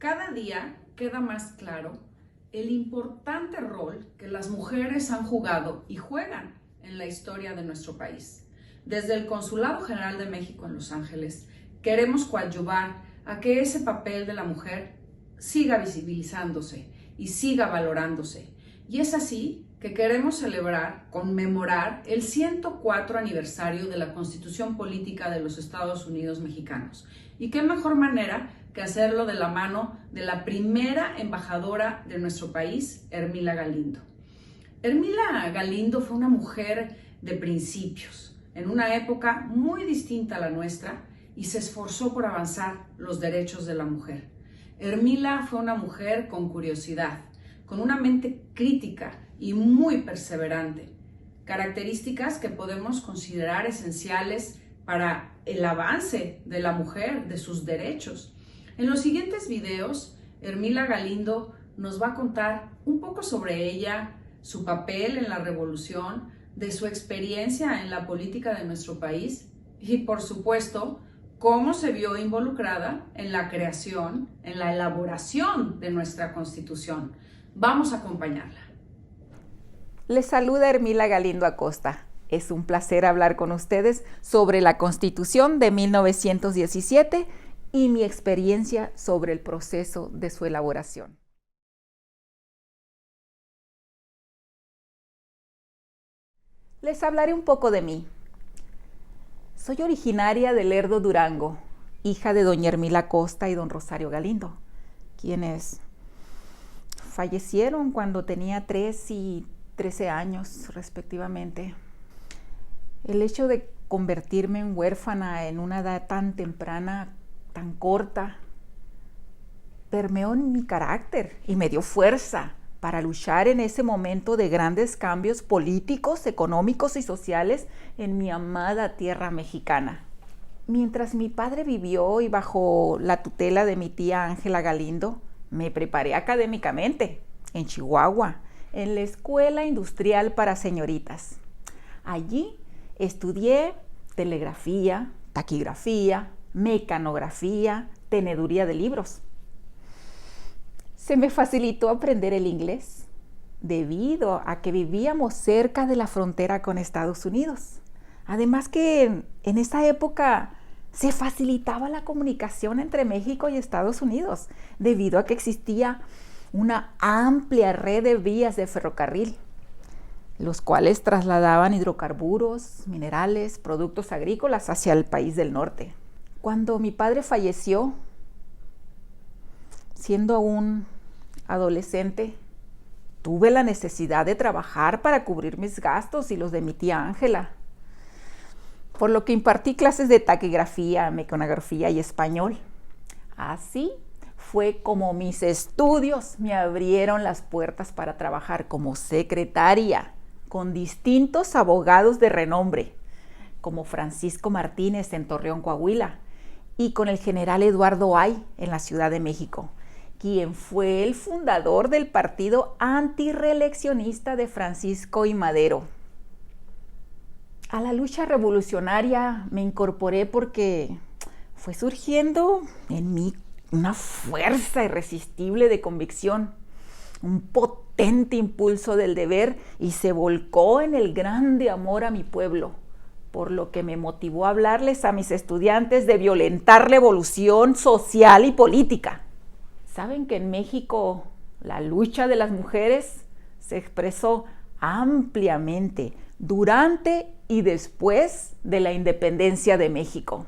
Cada día queda más claro el importante rol que las mujeres han jugado y juegan en la historia de nuestro país. Desde el Consulado General de México en Los Ángeles, queremos coadyuvar a que ese papel de la mujer siga visibilizándose y siga valorándose. Y es así que queremos celebrar, conmemorar el 104 aniversario de la Constitución Política de los Estados Unidos Mexicanos. Y qué mejor manera que hacerlo de la mano de la primera embajadora de nuestro país, Ermila Galindo. Ermila Galindo fue una mujer de principios, en una época muy distinta a la nuestra, y se esforzó por avanzar los derechos de la mujer. Ermila fue una mujer con curiosidad, con una mente crítica y muy perseverante, características que podemos considerar esenciales para el avance de la mujer, de sus derechos. En los siguientes videos, Ermila Galindo nos va a contar un poco sobre ella, su papel en la revolución, de su experiencia en la política de nuestro país y, por supuesto, cómo se vio involucrada en la creación, en la elaboración de nuestra Constitución. Vamos a acompañarla. Les saluda Ermila Galindo Acosta. Es un placer hablar con ustedes sobre la Constitución de 1917 y mi experiencia sobre el proceso de su elaboración. Les hablaré un poco de mí. Soy originaria de Lerdo, Durango, hija de doña Ermila Acosta y don Rosario Galindo, quienes fallecieron cuando tenía 3 y 13 años, respectivamente. El hecho de convertirme en huérfana en una edad tan temprana, tan corta, permeó en mi carácter y me dio fuerza para luchar en ese momento de grandes cambios políticos, económicos y sociales en mi amada tierra mexicana. Mientras mi padre vivió y bajo la tutela de mi tía Ángela Galindo, me preparé académicamente en Chihuahua, en la Escuela Industrial para Señoritas. Allí estudié telegrafía, taquigrafía, mecanografía, teneduría de libros. Se me facilitó aprender el inglés debido a que vivíamos cerca de la frontera con Estados Unidos. Además que en esa época se facilitaba la comunicación entre México y Estados Unidos debido a que existía una amplia red de vías de ferrocarril, los cuales trasladaban hidrocarburos, minerales, productos agrícolas hacia el país del norte. Cuando mi padre falleció, siendo aún adolescente, tuve la necesidad de trabajar para cubrir mis gastos y los de mi tía Ángela, por lo que impartí clases de taquigrafía, mecanografía y español. Así fue como mis estudios me abrieron las puertas para trabajar como secretaria con distintos abogados de renombre, como Francisco Martínez en Torreón, Coahuila, y con el general Eduardo Ay en la Ciudad de México, quien fue el fundador del partido antirreeleccionista de Francisco I. Madero. A la lucha revolucionaria me incorporé porque fue surgiendo en mí una fuerza irresistible de convicción, un potente impulso del deber, y se volcó en el grande amor a mi pueblo, por lo que me motivó a hablarles a mis estudiantes de violentar la evolución social y política. Saben que en México la lucha de las mujeres se expresó ampliamente durante y después de la independencia de México,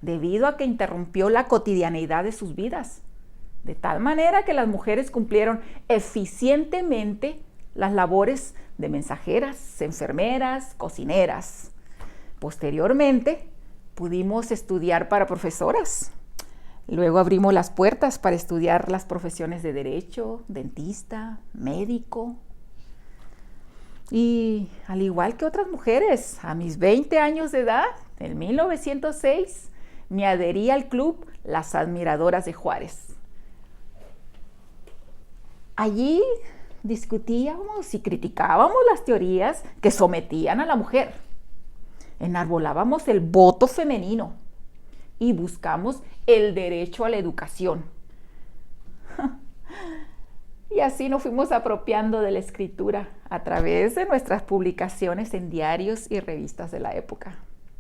debido a que interrumpió la cotidianeidad de sus vidas, de tal manera que las mujeres cumplieron eficientemente las labores de mensajeras, enfermeras, cocineras. Posteriormente, pudimos estudiar para profesoras. Luego abrimos las puertas para estudiar las profesiones de derecho, dentista, médico. Y al igual que otras mujeres, a mis 20 años de edad, en 1906, me adherí al club Las Admiradoras de Juárez. Allí discutíamos y criticábamos las teorías que sometían a la mujer. Enarbolábamos el voto femenino y buscamos el derecho a la educación. Y así nos fuimos apropiando de la escritura a través de nuestras publicaciones en diarios y revistas de la época,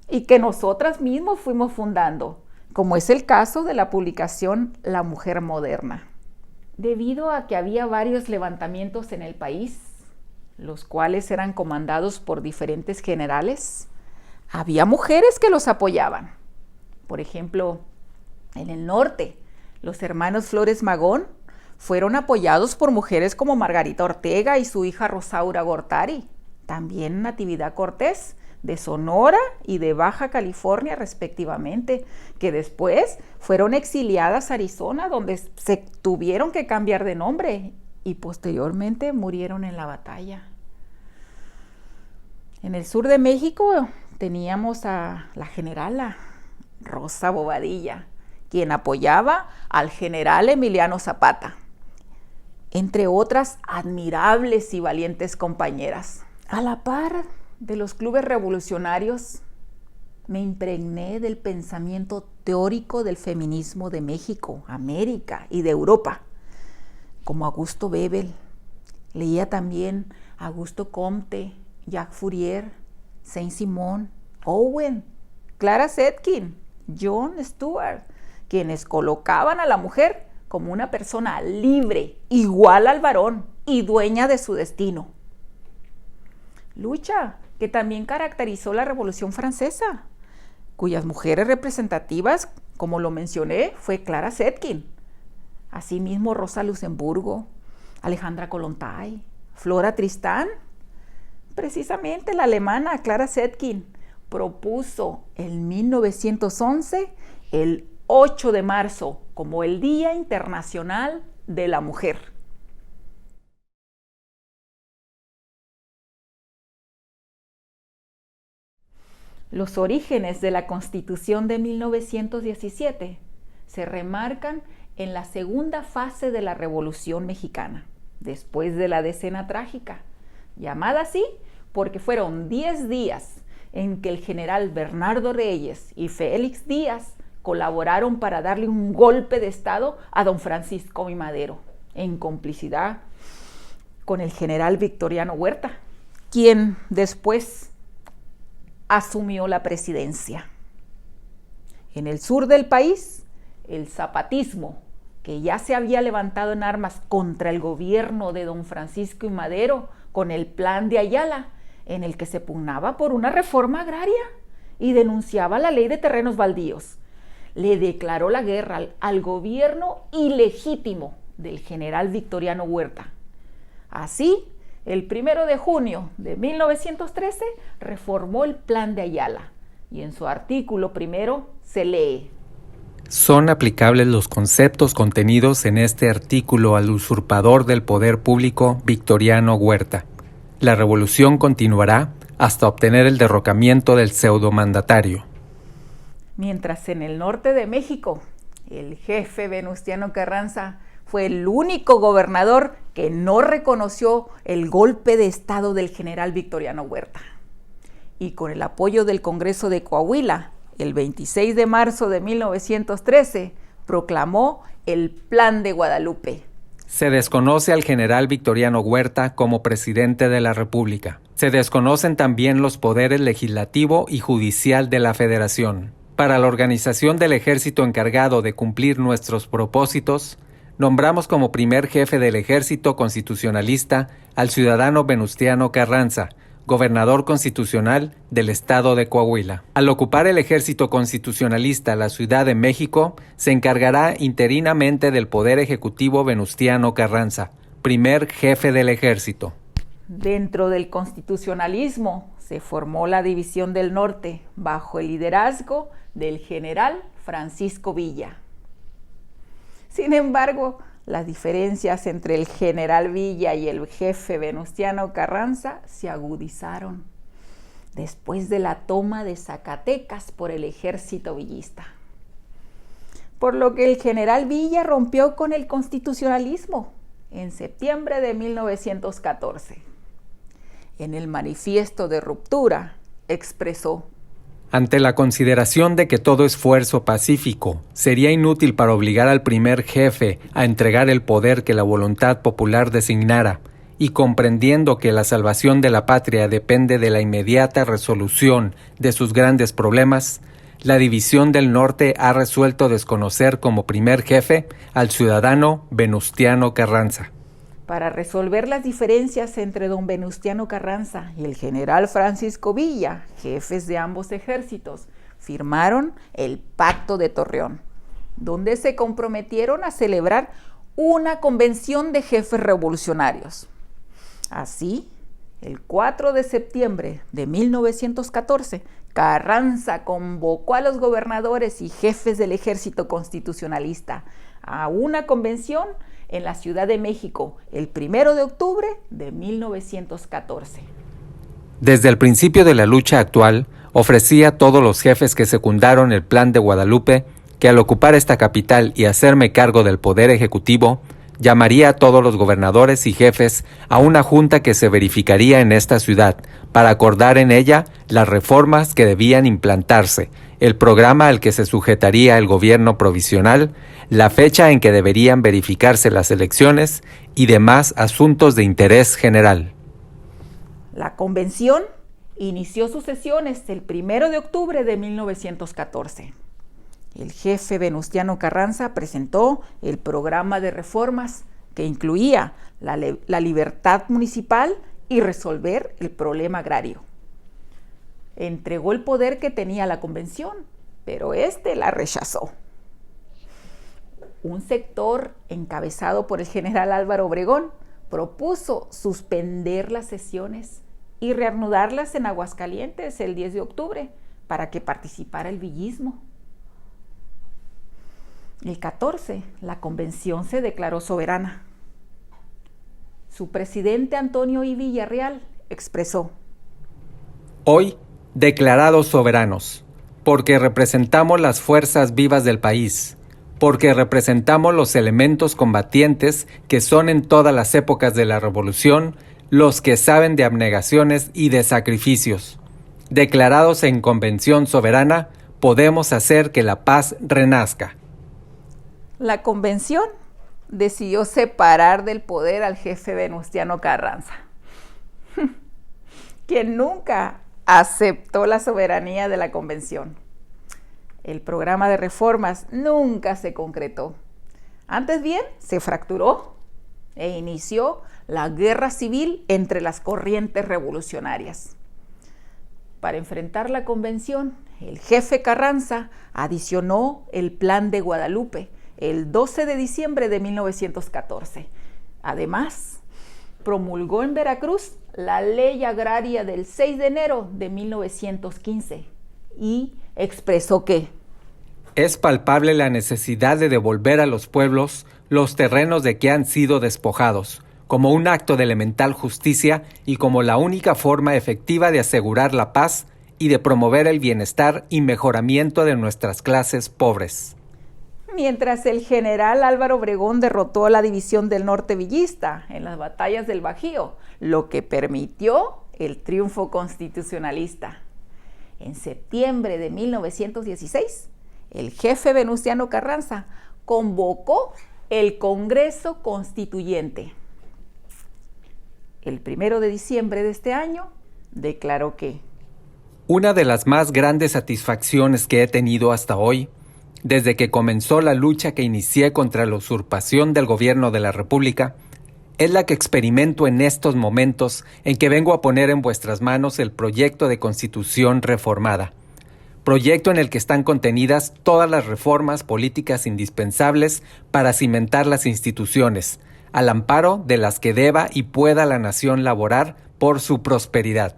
y que nosotras mismos fuimos fundando, como es el caso de la publicación La Mujer Moderna. Debido a que había varios levantamientos en el país, los cuales eran comandados por diferentes generales, había mujeres que los apoyaban. Por ejemplo, en el norte, los hermanos Flores Magón fueron apoyados por mujeres como Margarita Ortega y su hija Rosaura Gortari, también Natividad Cortés, de Sonora y de Baja California respectivamente, que después fueron exiliadas a Arizona, donde se tuvieron que cambiar de nombre y posteriormente murieron en la batalla. En el sur de México teníamos a la generala Rosa Bobadilla, quien apoyaba al general Emiliano Zapata, entre otras admirables y valientes compañeras. A la par de los clubes revolucionarios, me impregné del pensamiento teórico del feminismo de México, América y de Europa, como Augusto Bebel. Leía también a Augusto Comte, Jacques Fourier, Saint-Simon, Owen, Clara Zetkin, Jon Stewart, quienes colocaban a la mujer como una persona libre, igual al varón y dueña de su destino. Lucha que también caracterizó la Revolución Francesa, cuyas mujeres representativas, como lo mencioné, fue Clara Zetkin, asimismo Rosa Luxemburgo, Alejandra Kollontai, Flora Tristán. Precisamente la alemana Clara Zetkin propuso en 1911 el 8 de marzo como el Día Internacional de la Mujer. Los orígenes de la Constitución de 1917 se remarcan en la segunda fase de la Revolución Mexicana, después de la Decena Trágica, llamada así porque fueron 10 días en que el general Bernardo Reyes y Félix Díaz colaboraron para darle un golpe de estado a don Francisco I. Madero, en complicidad con el general Victoriano Huerta, quien después asumió la presidencia. En el sur del país, el zapatismo, que ya se había levantado en armas contra el gobierno de don Francisco I. Madero con el Plan de Ayala, en el que se pugnaba por una reforma agraria y denunciaba la ley de terrenos baldíos, le declaró la guerra al gobierno ilegítimo del general Victoriano Huerta. Así, el 1 de junio de 1913 reformó el Plan de Ayala y en su artículo primero se lee: son aplicables los conceptos contenidos en este artículo al usurpador del poder público Victoriano Huerta. La revolución continuará hasta obtener el derrocamiento del pseudomandatario. Mientras en el norte de México, el jefe Venustiano Carranza fue el único gobernador que no reconoció el golpe de estado del general Victoriano Huerta. Y con el apoyo del Congreso de Coahuila, el 26 de marzo de 1913, proclamó el Plan de Guadalupe. Se desconoce al general Victoriano Huerta como presidente de la República. Se desconocen también los poderes legislativo y judicial de la Federación. Para la organización del ejército encargado de cumplir nuestros propósitos, nombramos como primer jefe del ejército constitucionalista al ciudadano Venustiano Carranza, gobernador constitucional del estado de Coahuila. Al ocupar el ejército constitucionalista la Ciudad de México, se encargará interinamente del poder ejecutivo Venustiano Carranza, primer jefe del ejército. Dentro del constitucionalismo se formó la División del Norte bajo el liderazgo del general Francisco Villa. Sin embargo, las diferencias entre el general Villa y el jefe Venustiano Carranza se agudizaron después de la toma de Zacatecas por el ejército villista. Por lo que el general Villa rompió con el constitucionalismo en septiembre de 1914. En el manifiesto de ruptura expresó: Ante la consideración de que todo esfuerzo pacífico sería inútil para obligar al primer jefe a entregar el poder que la voluntad popular designara, y comprendiendo que la salvación de la patria depende de la inmediata resolución de sus grandes problemas, la División del Norte ha resuelto desconocer como primer jefe al ciudadano Venustiano Carranza. Para resolver las diferencias entre don Venustiano Carranza y el general Francisco Villa, jefes de ambos ejércitos, firmaron el Pacto de Torreón, donde se comprometieron a celebrar una convención de jefes revolucionarios. Así, el 4 de septiembre de 1914, Carranza convocó a los gobernadores y jefes del ejército constitucionalista a una convención en la Ciudad de México el 1 de octubre de 1914. Desde el principio de la lucha actual, ofrecía a todos los jefes que secundaron el Plan de Guadalupe que al ocupar esta capital y hacerme cargo del Poder Ejecutivo, llamaría a todos los gobernadores y jefes a una junta que se verificaría en esta ciudad para acordar en ella las reformas que debían implantarse, el programa al que se sujetaría el gobierno provisional, la fecha en que deberían verificarse las elecciones y demás asuntos de interés general. La convención inició sus sesiones el 1 de octubre de 1914. El jefe Venustiano Carranza presentó el programa de reformas que incluía la libertad municipal y resolver el problema agrario. Entregó el poder que tenía la convención, pero la rechazó. Un sector encabezado por el general Álvaro Obregón propuso suspender las sesiones y reanudarlas en Aguascalientes el 10 de octubre para que participara el villismo. El 14, la convención se declaró soberana. Su presidente Antonio I. Villarreal expresó: Hoy, declarados soberanos, porque representamos las fuerzas vivas del país, porque representamos los elementos combatientes que son en todas las épocas de la revolución los que saben de abnegaciones y de sacrificios. Declarados en convención soberana, podemos hacer que la paz renazca. La convención decidió separar del poder al jefe Venustiano Carranza, quien nunca aceptó la soberanía de la convención. El programa de reformas nunca se concretó. Antes bien, se fracturó e inició la guerra civil entre las corrientes revolucionarias. Para enfrentar la convención, el jefe Carranza adicionó el Plan de Guadalupe el 12 de diciembre de 1914. Además, promulgó en Veracruz la Ley Agraria del 6 de enero de 1915 y expresó que es palpable la necesidad de devolver a los pueblos los terrenos de que han sido despojados, como un acto de elemental justicia y como la única forma efectiva de asegurar la paz y de promover el bienestar y mejoramiento de nuestras clases pobres. Mientras el general Álvaro Obregón derrotó a la División del Norte villista en las batallas del Bajío, lo que permitió el triunfo constitucionalista. En septiembre de 1916, el jefe Venustiano Carranza convocó el Congreso Constituyente. El 1 de diciembre de este año declaró que una de las más grandes satisfacciones que he tenido hasta hoy, desde que comenzó la lucha que inicié contra la usurpación del gobierno de la República, es la que experimento en estos momentos en que vengo a poner en vuestras manos el proyecto de Constitución reformada, proyecto en el que están contenidas todas las reformas políticas indispensables para cimentar las instituciones, al amparo de las que deba y pueda la nación laborar por su prosperidad.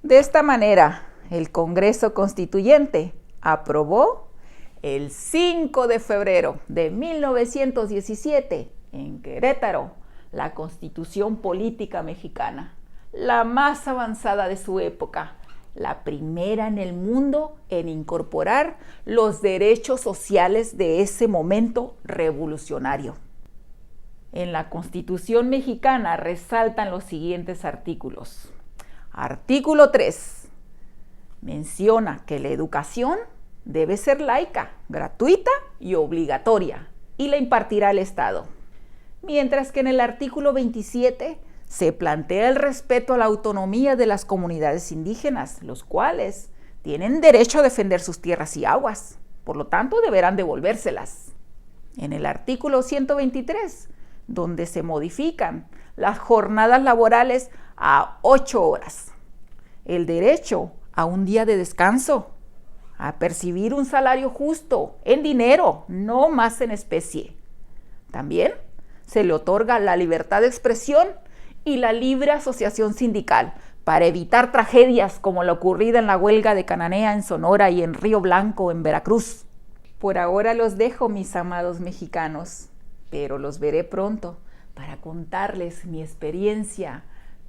De esta manera, el Congreso Constituyente aprobó el 5 de febrero de 1917 en Querétaro la Constitución Política Mexicana, la más avanzada de su época, la primera en el mundo en incorporar los derechos sociales de ese momento revolucionario. En la Constitución mexicana resaltan los siguientes artículos. Artículo 3. menciona que la educación debe ser laica, gratuita y obligatoria, y la impartirá el Estado. Mientras que en el artículo 27 se plantea el respeto a la autonomía de las comunidades indígenas, los cuales tienen derecho a defender sus tierras y aguas, por lo tanto deberán devolvérselas. En el artículo 123, donde se modifican las jornadas laborales a 8 horas, el derecho a un día de descanso, a percibir un salario justo en dinero, no más en especie. También se le otorga la libertad de expresión y la libre asociación sindical para evitar tragedias como la ocurrida en la huelga de Cananea en Sonora y en Río Blanco en Veracruz. Por ahora los dejo, mis amados mexicanos, pero los veré pronto para contarles mi experiencia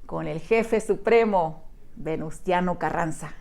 con el jefe supremo, Venustiano Carranza.